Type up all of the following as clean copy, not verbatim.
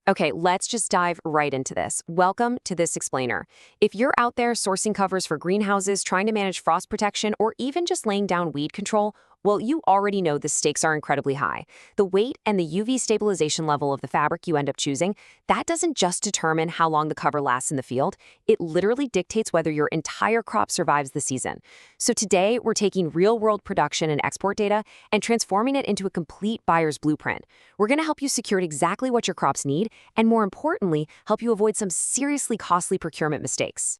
Okay, let's just dive right into this. Welcome to This Explainer. If you're out there sourcing covers for greenhouses, trying to manage frost protection, or even just laying down weed control, well, you already know the stakes are incredibly high. The weight and the UV stabilization level of the fabric you end up choosing, that doesn't just determine how long the cover lasts in the field, it literally dictates whether your entire crop survives the season. So today, we're taking real-world production and export data and transforming it into a complete buyer's blueprint. We're going to help you secure exactly what your crops need, and more importantly, help you avoid some seriously costly procurement mistakes.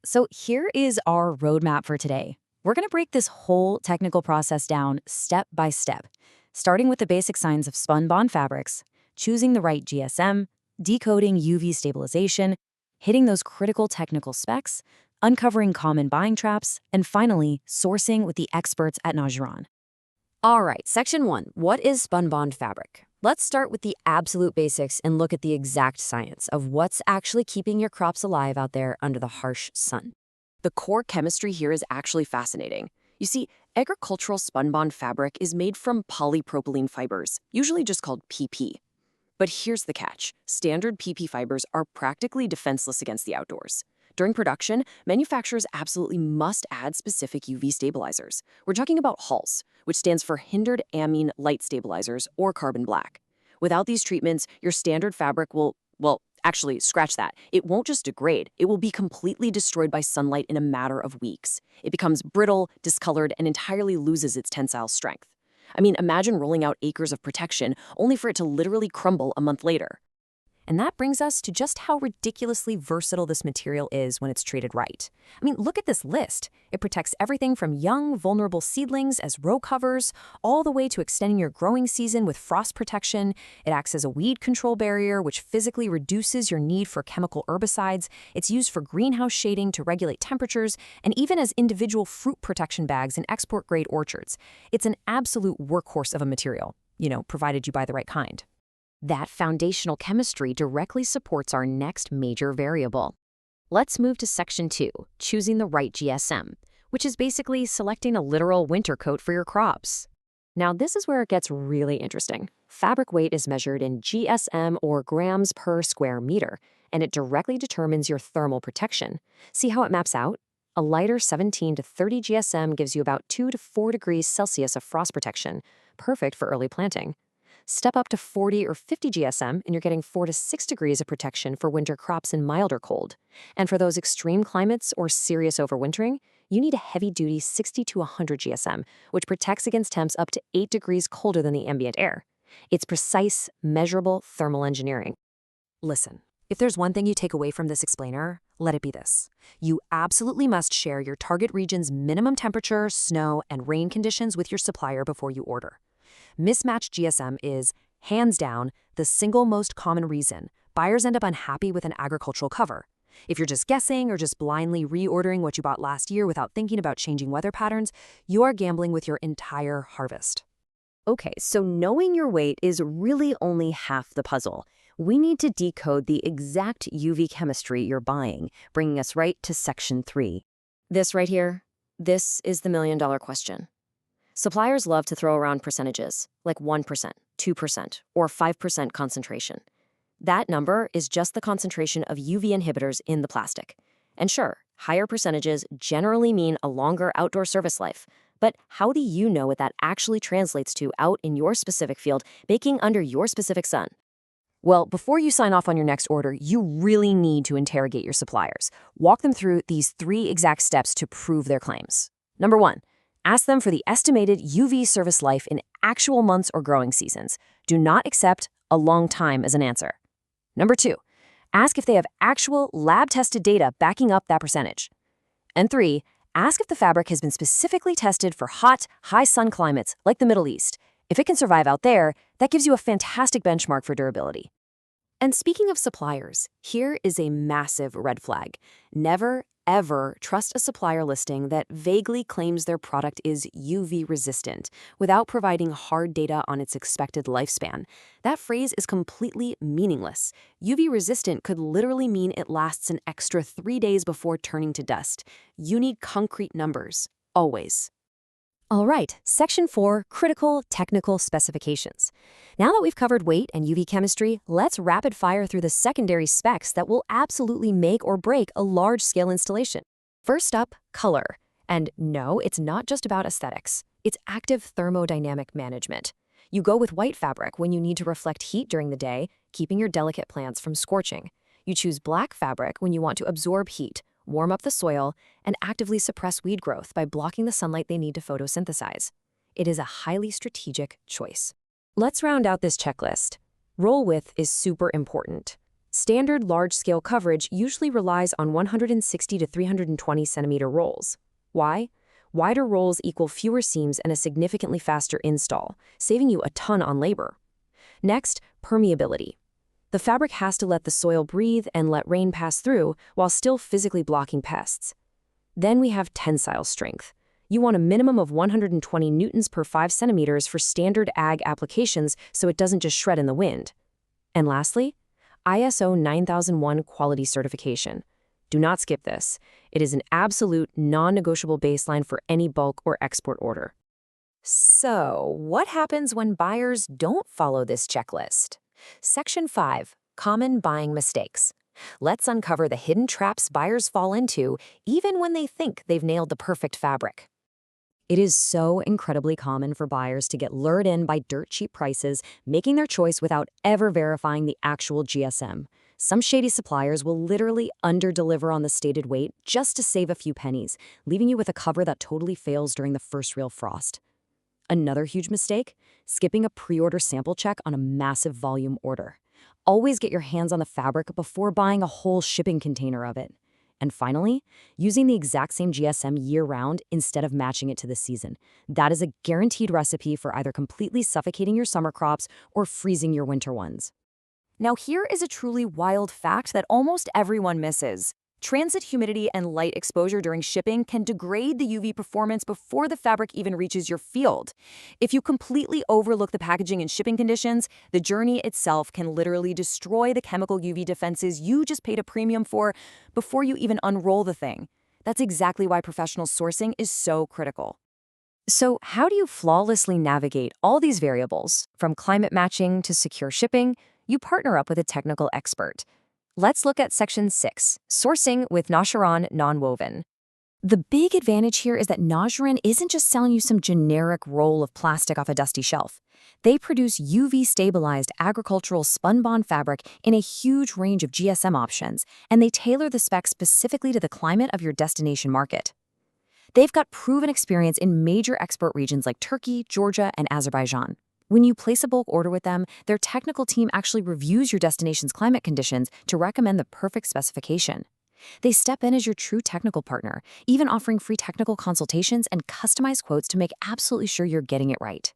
So here is our roadmap for today. We're going to break this whole technical process down step by step, starting with the basic science of Spunbond fabrics, choosing the right GSM, decoding UV stabilization, hitting those critical technical specs, uncovering common buying traps, and finally, sourcing with the experts at Najuran. All right, Section 1. What is Spunbond fabric? Let's start with the absolute basics and look at the exact science of what's actually keeping your crops alive out there under the harsh sun. The core chemistry here is actually fascinating. You see, agricultural spunbond fabric is made from polypropylene fibers, usually just called PP. But here's the catch. Standard PP fibers are practically defenseless against the outdoors. During production, manufacturers absolutely must add specific UV stabilizers. We're talking about HALS, which stands for Hindered Amine Light Stabilizers, or carbon black. Without these treatments, your standard fabric will, well, actually, scratch that. It won't just degrade. It will be completely destroyed by sunlight in a matter of weeks. It becomes brittle, discolored, and entirely loses its tensile strength. I mean, imagine rolling out acres of protection only for it to literally crumble a month later. And that brings us to just how ridiculously versatile this material is when it's treated right. I mean, look at this list. It protects everything from young, vulnerable seedlings as row covers, all the way to extending your growing season with frost protection. It acts as a weed control barrier, which physically reduces your need for chemical herbicides. It's used for greenhouse shading to regulate temperatures, and even as individual fruit protection bags in export-grade orchards. It's an absolute workhorse of a material, provided you buy the right kind. That foundational chemistry directly supports our next major variable. Let's move to Section 2, choosing the right GSM, which is basically selecting a literal winter coat for your crops. Now, this is where it gets really interesting. Fabric weight is measured in GSM, or grams per square meter, and it directly determines your thermal protection. See how it maps out? A lighter 17 to 30 GSM gives you about 2 to 4 degrees Celsius of frost protection, perfect for early planting. Step up to 40 or 50 GSM, and you're getting 4 to 6 degrees of protection for winter crops in milder cold. And for those extreme climates or serious overwintering, you need a heavy-duty 60 to 100 GSM, which protects against temps up to 8 degrees colder than the ambient air. It's precise, measurable thermal engineering. Listen, if there's one thing you take away from this explainer, let it be this. You absolutely must share your target region's minimum temperature, snow, and rain conditions with your supplier before you order. Mismatched GSM is, hands down, the single most common reason buyers end up unhappy with an agricultural cover. If you're just guessing or just blindly reordering what you bought last year without thinking about changing weather patterns, you are gambling with your entire harvest. Okay, so knowing your weight is really only half the puzzle. We need to decode the exact UV chemistry you're buying, bringing us right to Section 3. This right here, this is the million-dollar question. Suppliers love to throw around percentages, like 1%, 2%, or 5% concentration. That number is just the concentration of UV inhibitors in the plastic. And sure, higher percentages generally mean a longer outdoor service life, but how do you know what that actually translates to out in your specific field, baking under your specific sun? Well, before you sign off on your next order, you really need to interrogate your suppliers. Walk them through these 3 exact steps to prove their claims. Number 1. Ask them for the estimated UV service life in actual months or growing seasons. Do not accept a long time as an answer. Number 2, ask if they have actual lab-tested data backing up that percentage. And 3, ask if the fabric has been specifically tested for hot, high-sun climates like the Middle East. If it can survive out there, that gives you a fantastic benchmark for durability. And speaking of suppliers, here is a massive red flag. Never, ever trust a supplier listing that vaguely claims their product is UV resistant without providing hard data on its expected lifespan. That phrase is completely meaningless. UV resistant could literally mean it lasts an extra 3 days before turning to dust. You need concrete numbers, always. All right, Section 4, Critical Technical Specifications. Now that we've covered weight and UV chemistry, let's rapid fire through the secondary specs that will absolutely make or break a large-scale installation. First up, color. And no, it's not just about aesthetics. It's active thermodynamic management. You go with white fabric when you need to reflect heat during the day, keeping your delicate plants from scorching. You choose black fabric when you want to absorb heat, warm up the soil, and actively suppress weed growth by blocking the sunlight they need to photosynthesize. It is a highly strategic choice. Let's round out this checklist. Roll width is super important. Standard large-scale coverage usually relies on 160 to 320 centimeter rolls. Why? Wider rolls equal fewer seams and a significantly faster install, saving you a ton on labor. Next, permeability. The fabric has to let the soil breathe and let rain pass through while still physically blocking pests. Then we have tensile strength. You want a minimum of 120 newtons per 5 centimeters for standard ag applications so it doesn't just shred in the wind. And lastly, ISO 9001 quality certification. Do not skip this. It is an absolute non-negotiable baseline for any bulk or export order. So, what happens when buyers don't follow this checklist? Section 5, Common Buying Mistakes. Let's uncover the hidden traps buyers fall into even when they think they've nailed the perfect fabric. It is so incredibly common for buyers to get lured in by dirt-cheap prices, making their choice without ever verifying the actual GSM. Some shady suppliers will literally under-deliver on the stated weight just to save a few pennies, leaving you with a cover that totally fails during the first real frost. Another huge mistake? Skipping a pre-order sample check on a massive volume order. Always get your hands on the fabric before buying a whole shipping container of it. And finally, using the exact same GSM year-round instead of matching it to the season. That is a guaranteed recipe for either completely suffocating your summer crops or freezing your winter ones. Now here is a truly wild fact that almost everyone misses. Transit humidity and light exposure during shipping can degrade the UV performance before the fabric even reaches your field. If you completely overlook the packaging and shipping conditions, the journey itself can literally destroy the chemical UV defenses you just paid a premium for before you even unroll the thing. That's exactly why professional sourcing is so critical. So, how do you flawlessly navigate all these variables, from climate matching to secure shipping? You partner up with a technical expert. Let's look at Section 6, Sourcing with Nacharan Nonwoven. The big advantage here is that Nacharan isn't just selling you some generic roll of plastic off a dusty shelf. They produce UV-stabilized agricultural Spunbond fabric in a huge range of GSM options, and they tailor the specs specifically to the climate of your destination market. They've got proven experience in major export regions like Turkey, Georgia, and Azerbaijan. When you place a bulk order with them, their technical team actually reviews your destination's climate conditions to recommend the perfect specification. They step in as your true technical partner, even offering free technical consultations and customized quotes to make absolutely sure you're getting it right.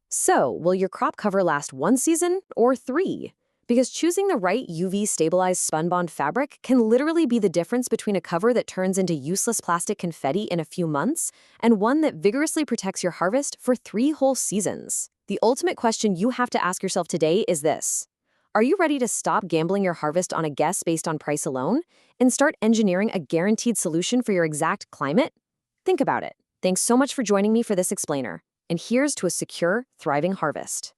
So, will your crop cover last 1 season or 3? Because choosing the right UV-stabilized Spunbond fabric can literally be the difference between a cover that turns into useless plastic confetti in a few months and one that vigorously protects your harvest for 3 whole seasons. The ultimate question you have to ask yourself today is this: are you ready to stop gambling your harvest on a guess based on price alone and start engineering a guaranteed solution for your exact climate? Think about it. Thanks so much for joining me for this explainer. And here's to a secure, thriving harvest.